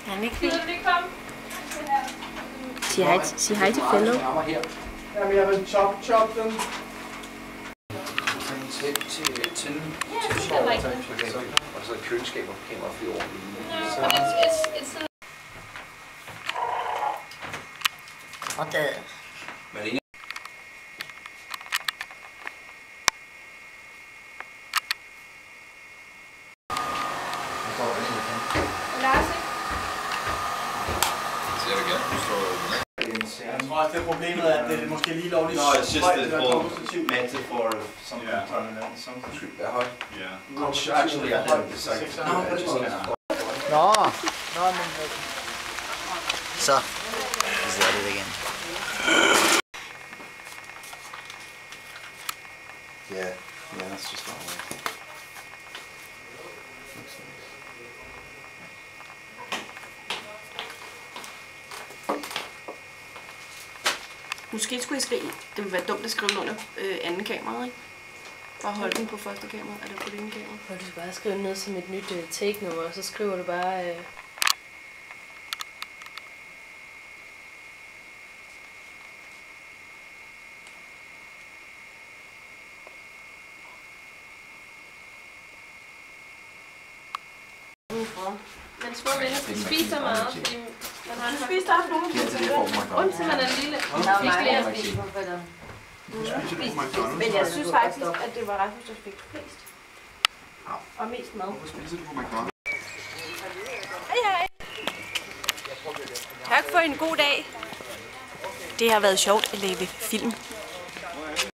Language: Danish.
Er han ikke fint? Sig hej til fellow. Jamen, jeg vil chop dem. Og så køleskab og kamera over. Og det. Jeg tror også, det er problemet, at det er måske lige lovligt. No, it's just the whole metaphor of something turning into something. Yeah. Actually, I haven't decided to do it. I just kind of... Nå, men... Så, is that it again? Yeah, that's just not way. Måske skulle I skrive, det ville være dumt at skrive under anden kamera, ikke? Bare holde den på første kamera, eller på det ene kamera. Og du skal bare skrive ned som et nyt take-nummer, og så skriver du bare... Men små venner skal spise så meget, fordi man har... Du spiste også nogen, Undtil man er lille. Men jeg synes faktisk, at det var Rasmus, der fik flest. Og mest mad. Hej. Tak for en god dag. Det har været sjovt at lave film.